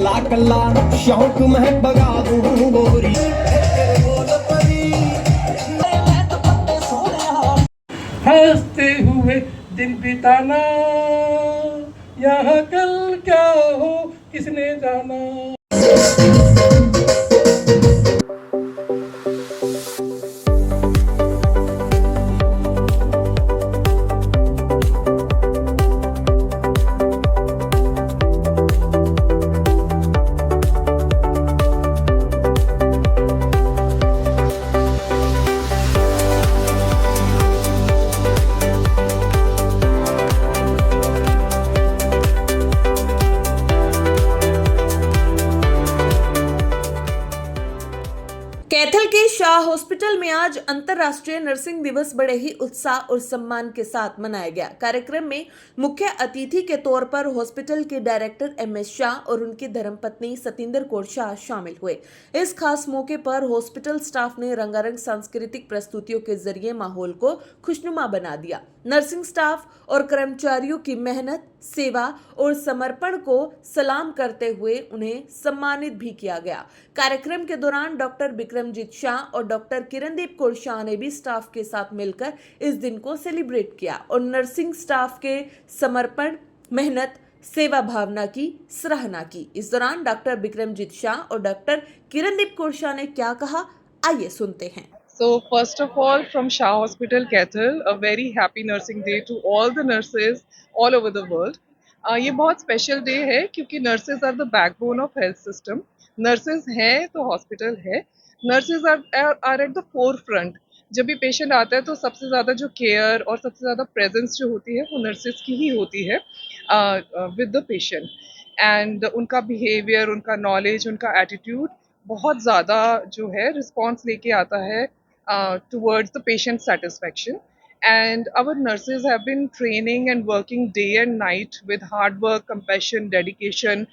ला कल्ला शौक में बगा दूं गोरी हंसते हुए दिन बिताना, यहाँ कल क्या हो किसने जाना। कैथल के शाह हॉस्पिटल में आज अंतर्राष्ट्रीय नर्सिंग दिवस बड़े ही उत्साह और सम्मान के साथ मनाया गया। कार्यक्रम में मुख्य अतिथि के तौर पर हॉस्पिटल के डायरेक्टर एम.एस. शाह और उनकी धर्मपत्नी सतिंदर कौर शाह शामिल हुए। इस खास मौके पर हॉस्पिटल स्टाफ ने रंगारंग सांस्कृतिक प्रस्तुतियों के जरिए माहौल को खुशनुमा बना दिया। नर्सिंग स्टाफ और कर्मचारियों की मेहनत, सेवा और समर्पण को सलाम करते हुए उन्हें सम्मानित भी किया गया। कार्यक्रम के दौरान डॉक्टर बिक्रमजीत शाह और डॉक्टर किरणदीप कौर शाह ने भी स्टाफ के साथ मिलकर इस दिन को सेलिब्रेट किया और नर्सिंग स्टाफ के समर्पण, मेहनत, सेवा भावना की सराहना की। इस दौरान डॉक्टर बिक्रमजीत शाह और डॉक्टर किरणदीप कौर शाह ने क्या कहा, आइए सुनते हैं। So first of all, from Shah Hospital, Kethel, a very happy nursing day to all the nurses all over the world. ये बहुत स्पेशल डे है क्योंकि nurses are the backbone of health system. Nurses हैं तो hospital है। Nurses are at the forefront. जब भी patient आता है तो सबसे ज़्यादा जो केयर और सबसे ज़्यादा प्रेजेंस जो होती है वो नर्सेज की ही होती है विद द पेशेंट। एंड उनका बिहेवियर, उनका नॉलेज, उनका एटीट्यूड बहुत ज़्यादा जो है रिस्पॉन्स लेके आता है towards the patient satisfaction. And our nurses have been training and working day and night with hard work, compassion, dedication,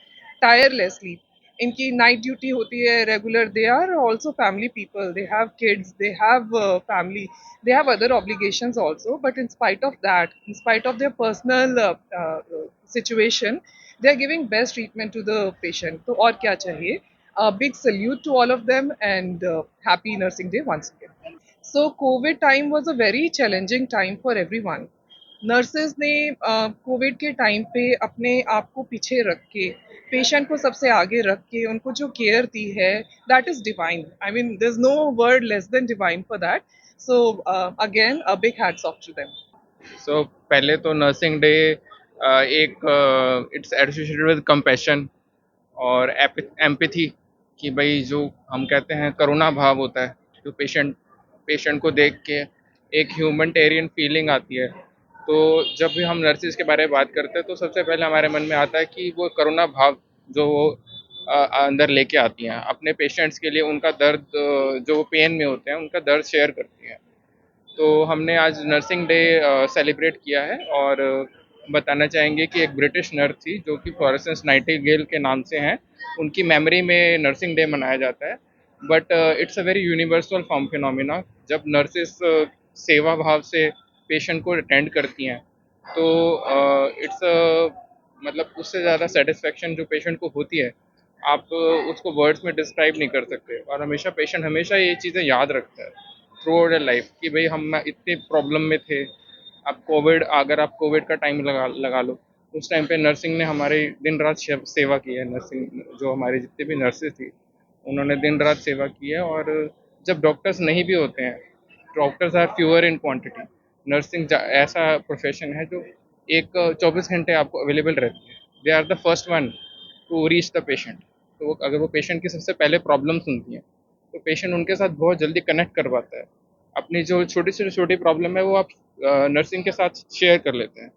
tirelessly. इनकी नाइट ड्यूटी होती है regular. They are also family people. They have kids, they have family, they have other obligations also. But in spite of that, in spite of their personal situation, they are giving best treatment to the patient. तो और क्या चाहिए? A big salute to all of them and happy nursing day once again. So COVID time was a very challenging time for everyone. Nurses ने Covid के time पे अपने आप को पीछे रख के, पेशेंट को सबसे आगे रख के उनको जो केयर दी है, that is divine. I mean there is no word less than divine for that. So again a big hats off to them. So पहले तो नर्सिंग डे एक इट्स एसोसिएटेड विद कंपैशन और एम्पैथी कि भाई जो हम कहते हैं करुणा भाव होता है, जो पेशेंट को देख के एक ह्यूमनिटेरियन फीलिंग आती है। तो जब भी हम नर्सिस के बारे में बात करते हैं तो सबसे पहले हमारे मन में आता है कि वो करुणा भाव जो वो अंदर लेके आती हैं अपने पेशेंट्स के लिए, उनका दर्द, जो वो पेन में होते हैं उनका दर्द शेयर करती हैं। तो हमने आज नर्सिंग डे सेलिब्रेट किया है और बताना चाहेंगे कि एक ब्रिटिश नर्स थी जो कि फ्लोरेंस नाइटिंगेल के नाम से हैं, उनकी मेमोरी में नर्सिंग डे मनाया जाता है। But it's a very universal form phenomena. जब नर्सेस सेवा भाव से पेशेंट को अटेंड करती हैं तो इट्स मतलब उससे ज़्यादा सेटिस्फेक्शन जो पेशेंट को होती है, आप उसको वर्ड्स में डिस्क्राइब नहीं कर सकते। और हमेशा पेशेंट हमेशा ये चीज़ें याद रखता है थ्रू आउट लाइफ कि भाई हम इतने प्रॉब्लम में थे। अगर आप कोविड का टाइम लगा लो, उस टाइम पे नर्सिंग ने हमारी दिन रात सेवा की है। नर्सिंग जो हमारी जितने भी नर्सेज थी उन्होंने दिन रात सेवा की है। और जब डॉक्टर्स नहीं भी होते हैं, doctors are fewer in quantity, nursing ऐसा प्रोफेशन है जो एक 24 घंटे आपको अवेलेबल रहती है। They are the first one to reach the patient. तो अगर वो पेशेंट की सबसे पहले प्रॉब्लम सुनती हैं तो पेशेंट उनके साथ बहुत जल्दी कनेक्ट कर पाता है। अपनी जो छोटी से छोटी प्रॉब्लम है वो आप नर्सिंग के साथ शेयर कर लेते हैं।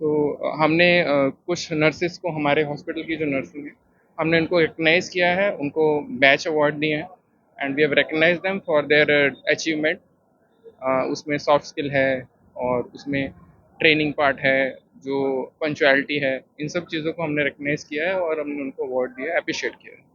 तो हमने कुछ नर्सेस को, हमारे हॉस्पिटल की जो नर्सिंग है, हमने उनको रिकग्नाइज़ किया है, उनको बैच अवार्ड दिए हैं and we have recognised them for their achievement. उसमें सॉफ्ट स्किल है और उसमें ट्रेनिंग पार्ट है, जो पंक्चुअलिटी है, इन सब चीज़ों को हमने रिकग्नाइज़ किया है और हमने उनको अवार्ड दिया है, एप्रिशिएट किया है।